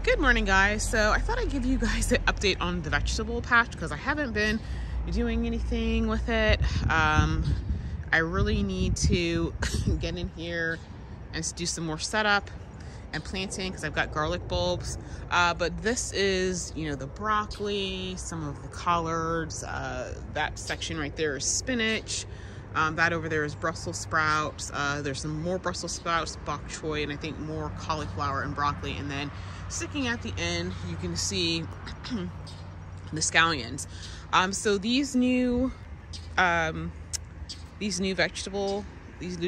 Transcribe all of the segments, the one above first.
Good morning, guys. So I thought I'd give you guys an update on the vegetable patch because I haven't been doing anything with it. I really need to get in here and do some more setup and planting because I've got garlic bulbs. But this is, the broccoli, some of the collards. That section right there is spinach. That over there is Brussels sprouts. There's some more Brussels sprouts, bok choy, and I think more cauliflower and broccoli. And then sticking at the end, you can see the scallions. So these new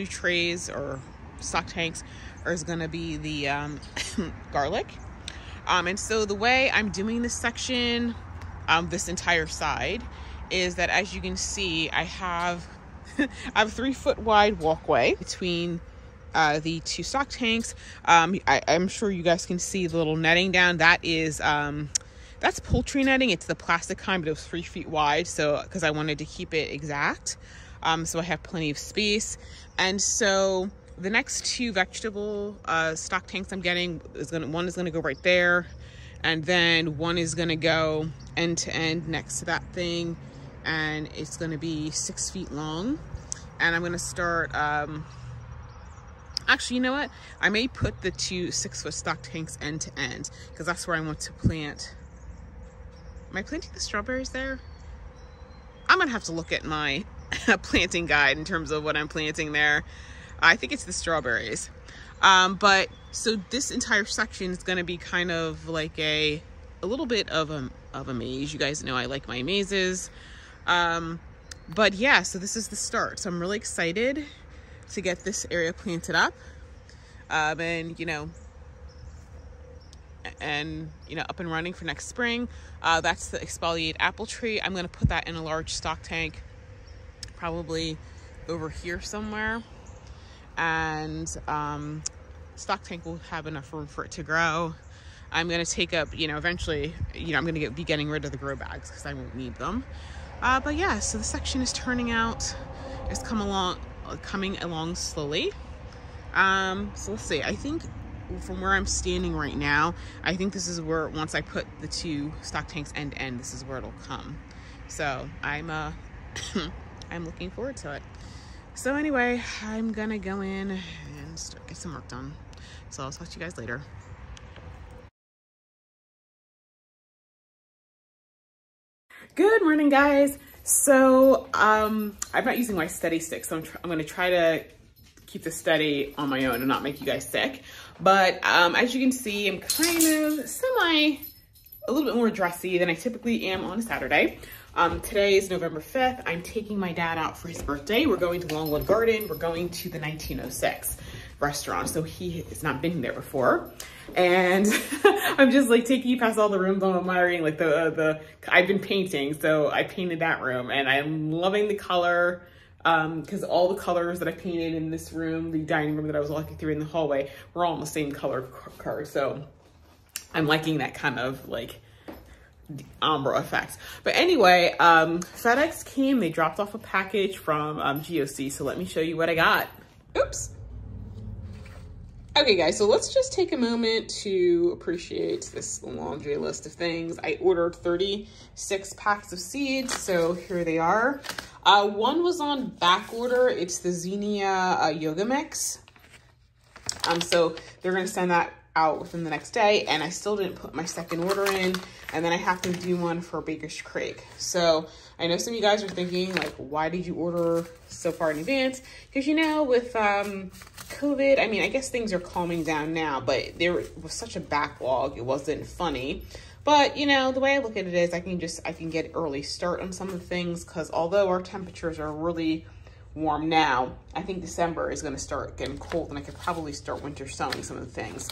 trays or stock tanks is going to be the garlic. And so the way I'm doing this section, this entire side, is that as you can see, I have a 3-foot wide walkway between the two stock tanks. I'm sure you guys can see the little netting down. That is that's poultry netting. It's the plastic kind, but it was 3 feet wide, so because I wanted to keep it exact. So I have plenty of space. And so the next two vegetable stock tanks I'm getting one is gonna go right there, and then one is gonna go end to end next to that thing, and it's gonna be 6 feet long. And I'm gonna start actually, you know what? I may put the two 6-foot stock tanks end to end because that's where I want to plant. Am I planting the strawberries there? I'm gonna have to look at my planting guide in terms of what I'm planting there. I think it's the strawberries. But so this entire section is gonna be kind of like a little bit of a maze. You guys know I like my mazes. But yeah, so this is the start. So I'm really excited to get this area planted up. And up and running for next spring. That's the exfoliate apple tree. I'm gonna put that in a large stock tank, probably over here somewhere. And stock tank will have enough room for it to grow. I'm gonna take up, eventually, I'm gonna be getting rid of the grow bags because I won't need them. But yeah, so the section is turning out. It's coming along slowly. So let's see. I think from where I'm standing right now, I think this is where, once I put the two stock tanks end to end, this is where it'll come. So I'm I'm looking forward to it. So anyway, I'm gonna go in and get some work done. So I'll talk to you guys later. Good morning, guys. So I'm not using my steady stick, so I'm gonna try to keep the steady on my own and not make you guys sick. But as you can see, I'm kind of a little bit more dressy than I typically am on a Saturday. Today is November 5th. I'm taking my dad out for his birthday. We're going to Longwood Garden. We're going to the 1906 restaurant. So he has not been there before. And I'm just like taking you past all the rooms I'm admiring, like I've been painting. So I painted that room and I'm loving the color. Because all the colors that I painted in this room, the dining room that I was walking through in the hallway, were all in the same color card. So I'm liking that kind of like ombre effect. But anyway, FedEx came, they dropped off a package from GOC. So let me show you what I got. Oops. Okay, guys, so let's just take a moment to appreciate this laundry list of things. I ordered 36 packs of seeds, so here they are. One was on back order. It's the Xenia Yoga Mix. So they're going to send that out within the next day, and I still didn't put my second order in, and then I have to do one for Baker's Creek. So I know some of you guys are thinking, like, why did you order so far in advance? Because, with COVID, I mean, I guess things are calming down now, but there was such a backlog, it wasn't funny. But, the way I look at it is I can get early start on some of the things, because although our temperatures are really warm now, I think December is going to start getting cold, and I could probably start winter sowing some of the things.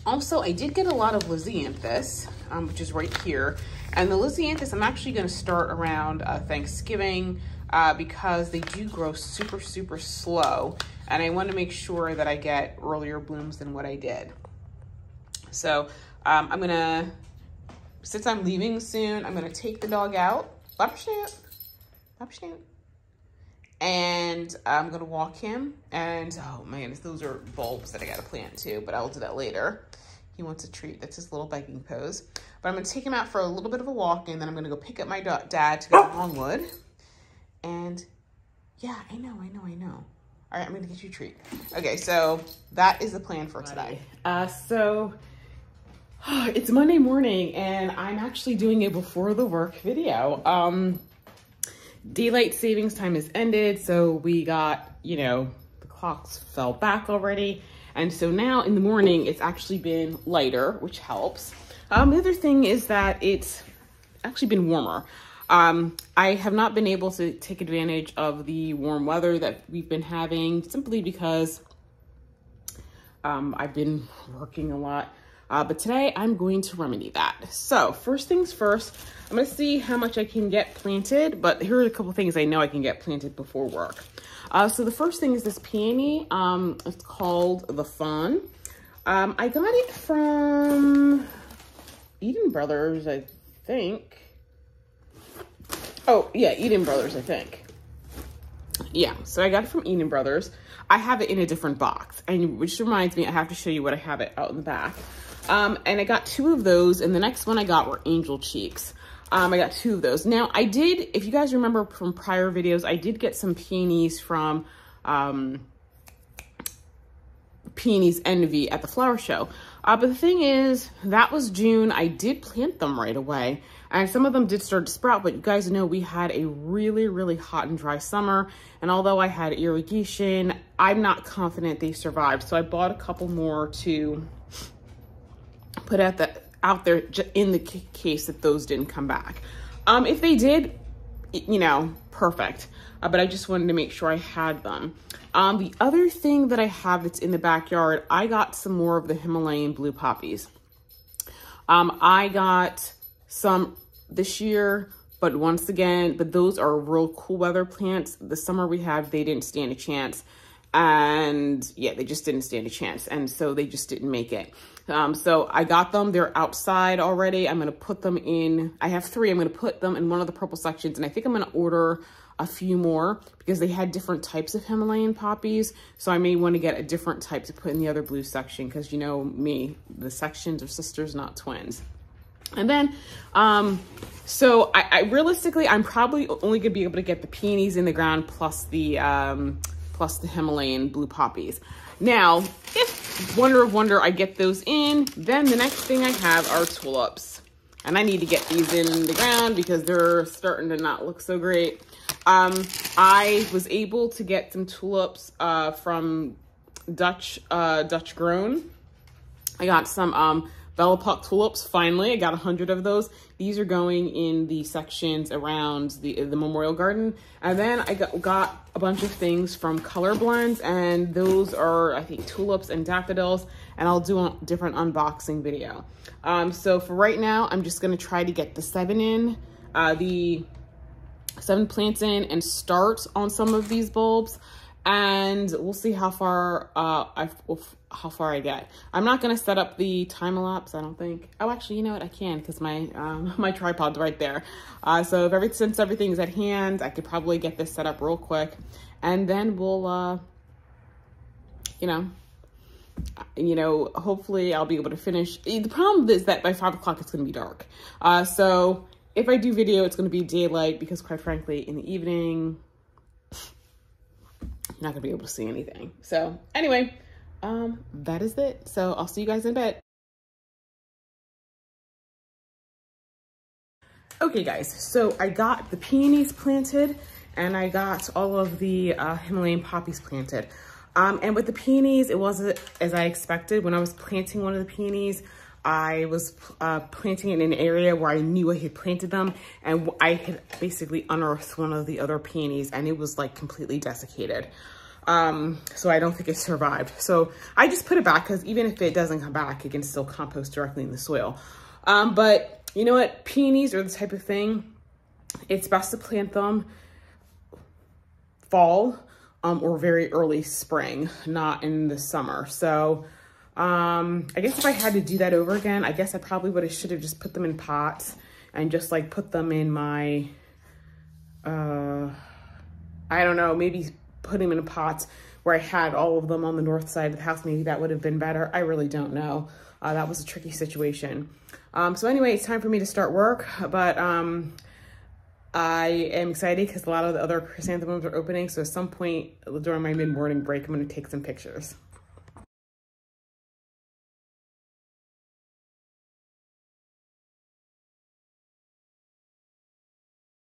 Also, I did get a lot of Lisianthus, which is right here. And the Lisianthus, I'm actually going to start around Thanksgiving because they do grow super, super slow. And I want to make sure that I get earlier blooms than what I did. So I'm going to, since I'm leaving soon, I'm going to take the dog out. And I'm going to walk him. And, oh man, those are bulbs that I got to plant too, but I'll do that later. He wants a treat. That's his little begging pose. But I'm going to take him out for a little bit of a walk, and then I'm going to go pick up my dad to go to Longwood. And yeah, I know. All right, I'm going to get you a treat. Okay, so that is the plan for today. So it's Monday morning, and I'm actually doing a before the work video. Daylight savings time has ended, so we got, you know, the clocks fell back already. And so now in the morning, it's actually been lighter, which helps. The other thing is that it's actually been warmer. I have not been able to take advantage of the warm weather that we've been having simply because I've been working a lot. But today I'm going to remedy that. So first things first, I'm going to see how much I can get planted, but here are a couple things I know I can get planted before work. So the first thing is this peony. It's called the Fawn. I got it from Eden Brothers, I think. Oh yeah, Eden Brothers, I think. Yeah, so I got it from Eden Brothers. I have it in a different box, and which reminds me, I have to show you what I have it out in the back. And I got 2 of those, and the next one I got were Angel Cheeks. I got 2 of those. Now I did, if you guys remember from prior videos, I did get some peonies from Peonies Envy at the flower show. But the thing is, that was June. I did plant them right away, and some of them did start to sprout, but you guys know we had a really, really hot and dry summer. And although I had irrigation, I'm not confident they survived. So I bought a couple more to put out there in the case that those didn't come back. If they did, you know, perfect. But I just wanted to make sure I had them. The other thing that I have that's in the backyard, I got some more of the Himalayan blue poppies. I got some this year, but once again, but those are real cool weather plants. The summer we had, they didn't stand a chance. And yeah, they just didn't stand a chance. And so they just didn't make it. So I got them, they're outside already. I'm going to put them in, I have 3, I'm going to put them in one of the purple sections, and I think I'm going to order a few more because they had different types of Himalayan poppies. So I may want to get a different type to put in the other blue section, because you know me, the sections are sisters, not twins. And then, so I realistically, I'm probably only going to be able to get the peonies in the ground plus the Himalayan blue poppies. Now, if wonder of wonder, I get those in, then the next thing I have are tulips. And I need to get these in the ground because they're starting to not look so great. I was able to get some tulips from Dutch Grown. I got some Bella Puck tulips, finally. I got 100 of those. These are going in the sections around the Memorial Garden. And then I got a bunch of things from Color Blends, and those are, I think, tulips and daffodils, and I'll do a different unboxing video. So for right now, I'm just gonna try to get the 7 plants in and start on some of these bulbs, and we'll see how far I get. I'm not gonna set up the time lapse, I don't think. Oh, actually, you know what? I can, because my my tripod's right there. So since everything's at hand, I could probably get this set up real quick, and then we'll, you know, hopefully I'll be able to finish. The problem is that by 5 o'clock it's gonna be dark. So if I do video, it's gonna be daylight, because quite frankly, in the evening, you're not gonna be able to see anything. So anyway, that is it. So I'll see you guys in a bit. Okay guys, so I got the peonies planted, and I got all of the Himalayan poppies planted. And with the peonies, it wasn't as I expected. When I was planting one of the peonies, I was planting it in an area where I knew I had planted them, and I had basically unearthed one of the other peonies, and it was like completely desiccated. So I don't think it survived. So I just put it back, because even if it doesn't come back, it can still compost directly in the soil. But you know what? Peonies are the type of thing, it's best to plant them fall or very early spring, not in the summer. So I guess if I had to do that over again, I guess I probably should have just put them in pots and just like put them in my, I don't know, maybe put them in pots where I had all of them on the north side of the house, maybe that would have been better. I really don't know. That was a tricky situation. So anyway, it's time for me to start work, but I am excited because a lot of the other chrysanthemums are opening. So at some point during my mid-morning break, I'm going to take some pictures.